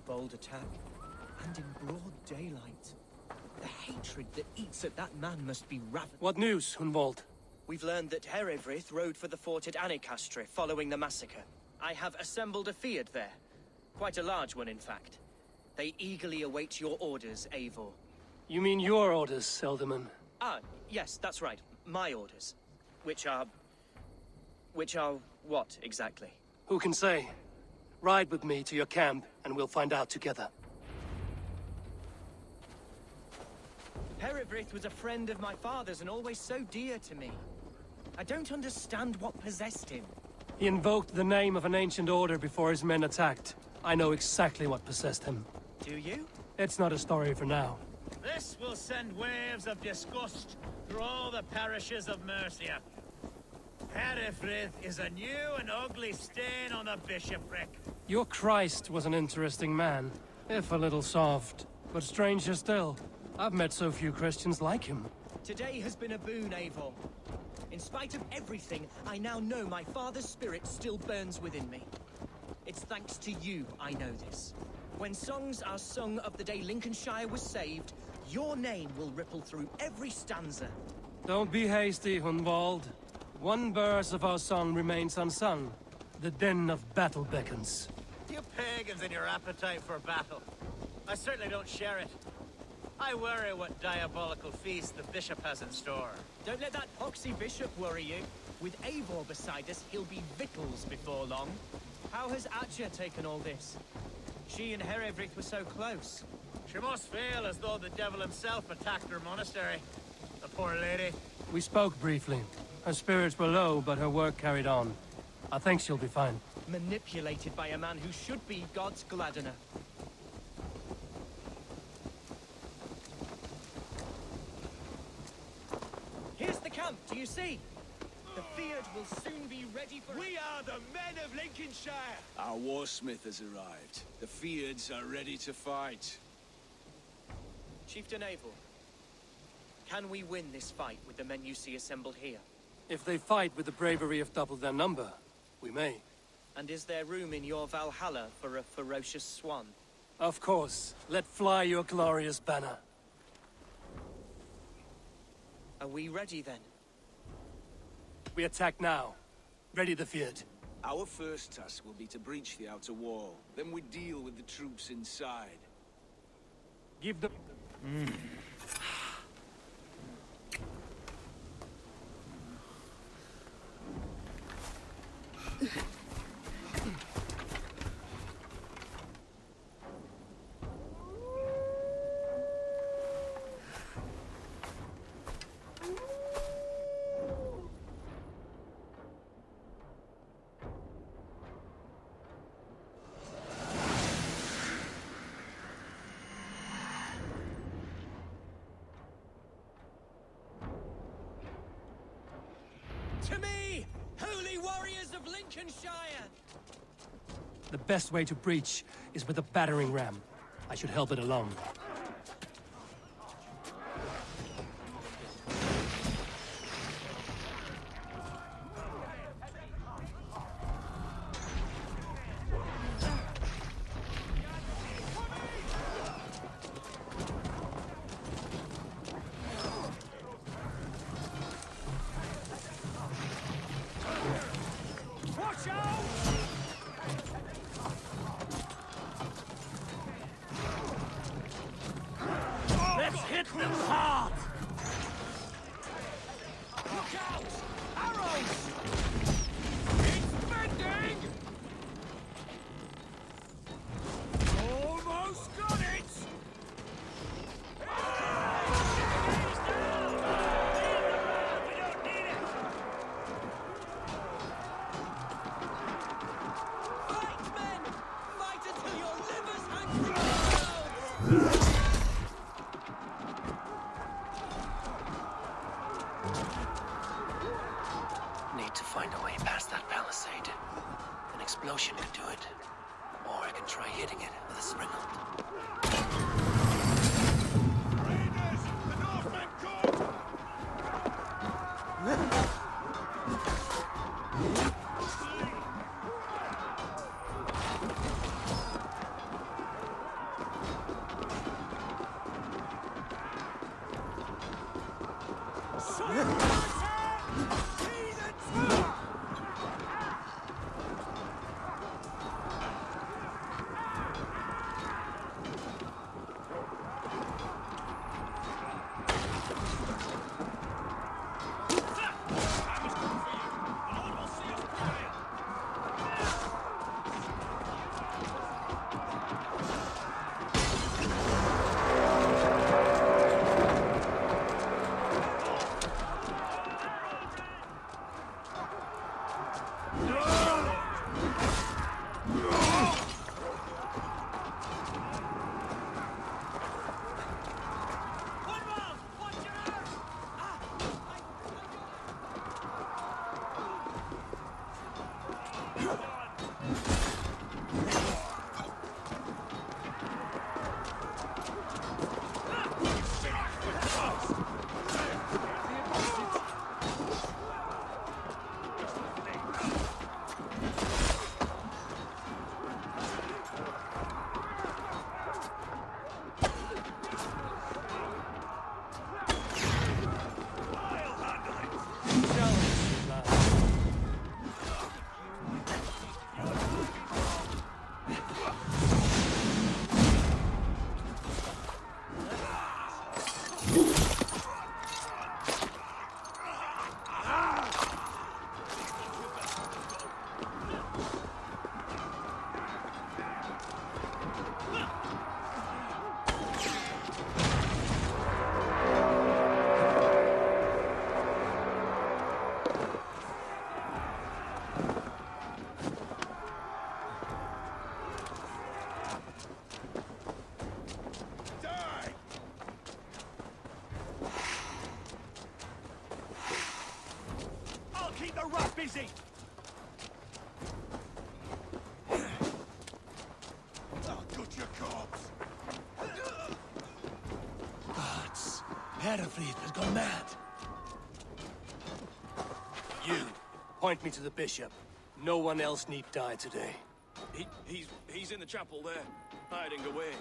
bold attack, and in broad daylight. The hatred that eats at that man must be ravenous. What news, Hunwald? We've learned that Herevrith rode for the fort at Anecastre following the massacre. I have assembled a field there. Quite a large one, in fact. They eagerly await your orders, Eivor. You mean your orders, Elderman? Ah, yes, that's right. My orders. Which are what, exactly? Who can say? Ride with me to your camp, and we'll find out together. Herevrith was a friend of my father's and always so dear to me. I don't understand what possessed him. He invoked the name of an ancient order before his men attacked. I know exactly what possessed him. Do you? It's not a story for now. This will send waves of disgust through all the parishes of Mercia. Herefrith is a new and ugly stain on the bishopric. Your Christ was an interesting man, if a little soft. But stranger still, I've met so few Christians like him. Today has been a boon, Eivor. In spite of everything, I now know my father's spirit still burns within me. It's thanks to you I know this. When songs are sung of the day Lincolnshire was saved, your name will ripple through every stanza. Don't be hasty, Hunwald. One verse of our song remains unsung. The din of battle beckons. You pagans and your appetite for battle. I certainly don't share it. I worry what diabolical feast the bishop has in store. Don't let that poxy bishop worry you. With Eivor beside us, he'll be victuals before long. How has Atja taken all this? She and Herevrith were so close. She must feel as though the devil himself attacked her monastery. The poor lady. We spoke briefly. Her spirits were low, but her work carried on. I think she'll be fine. Manipulated by a man who should be God's gladdener. Here's the camp, do you see? The Fyrd will soon be ready for... We are the men of Lincolnshire! Our warsmith has arrived. The Fyrds are ready to fight. Chieftain Eivor, can we win this fight with the men you see assembled here? If they fight with the bravery of double their number, we may. And is there room in your Valhalla for a ferocious swan? Of course. Let fly your glorious banner. Are we ready then? We attack now. Ready the Fyrd. Our first task will be to breach the outer wall. Then we deal with the troops inside. Give them... To me, holy warriors of Lincolnshire! The best way to breach is with a battering ram. I should help it along. Watch out! Let's hit them hard! Look out! Arrows! It's bending! Almost got it! Fight, men! Fight until your livers hang from yourselves! Need to find a way past that palisade. An explosion could do it. Or I can try hitting it with a springald. Raiders! The Northmen come! Keep the rat busy! I'll gut your corpse! Gods, Herefrith has gone mad. You, point me to the bishop. No one else need die today. He's in the chapel there, hiding away.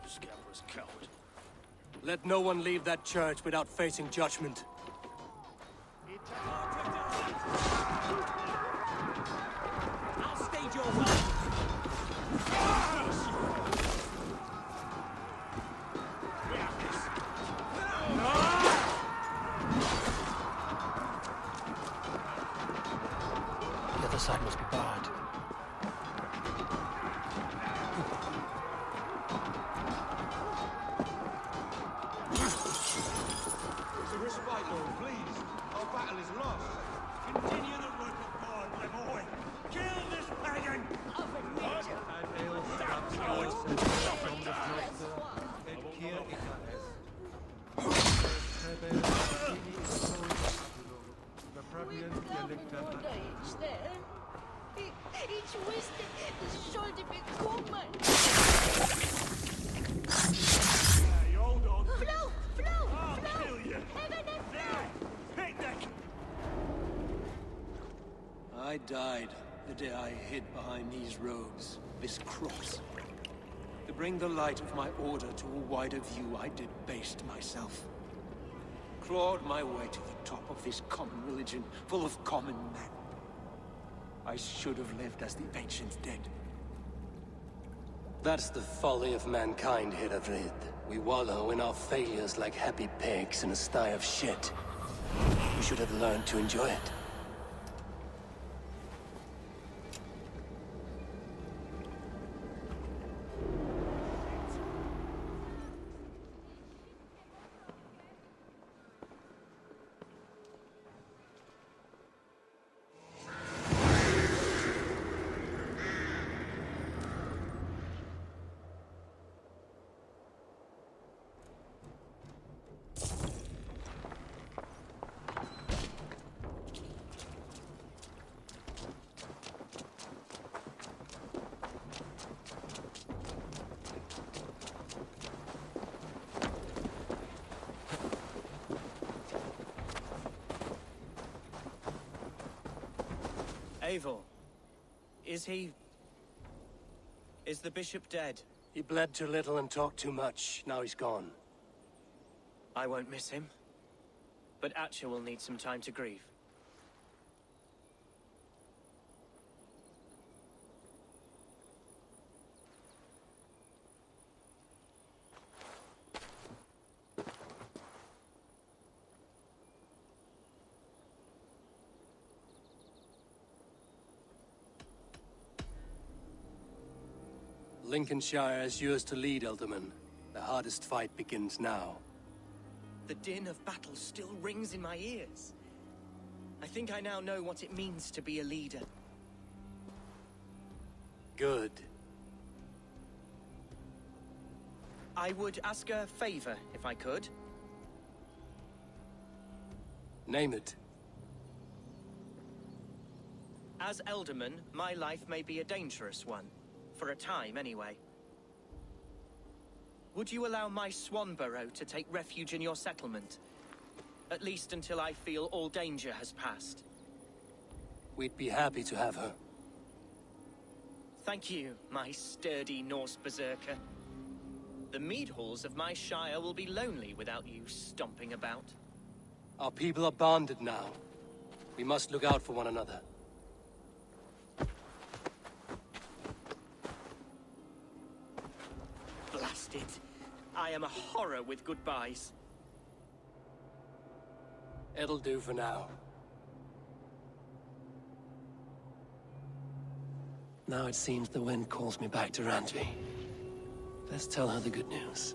Scabrous coward. Let no one leave that church without facing judgment. I'll stage your way. The other side must be barred. To respite, Lord, please. Our battle is lost. Continue the work of God, my boy! Kill this pagan! And ale cowards from the Kloster, et kier icaes. Naprawiant dialecta Ich wusste, es sollte bekommen. Hey, hold on! Flow, flow, I'll flow. kill you! Heaven and There! Picnic! I died the day I hid behind these robes, this cross. To bring the light of my order to a wider view, I debased myself. Clawed my way to the top of this common religion, full of common men. I should have lived as the ancient dead. That's the folly of mankind, Herefrith. We wallow in our failures like happy pigs in a sty of shit. We should have learned to enjoy it. Eivor, is he... is the bishop dead? He bled too little and talked too much. Now he's gone. I won't miss him. But Atcha will need some time to grieve. Lincolnshire is yours to lead, Elderman. The hardest fight begins now. The din of battle still rings in my ears. I think I now know what it means to be a leader. Good. I would ask a favor, if I could. Name it. As Elderman, my life may be a dangerous one. For a time, anyway. Would you allow my swan burrow to take refuge in your settlement? At least until I feel all danger has passed. We'd be happy to have her. Thank you, my sturdy Norse berserker. The mead halls of my shire will be lonely without you stomping about. Our people are bonded now. We must look out for one another. Blast it. I am a horror with goodbyes. It'll do for now. Now it seems the wind calls me back to Randvi. Let's tell her the good news.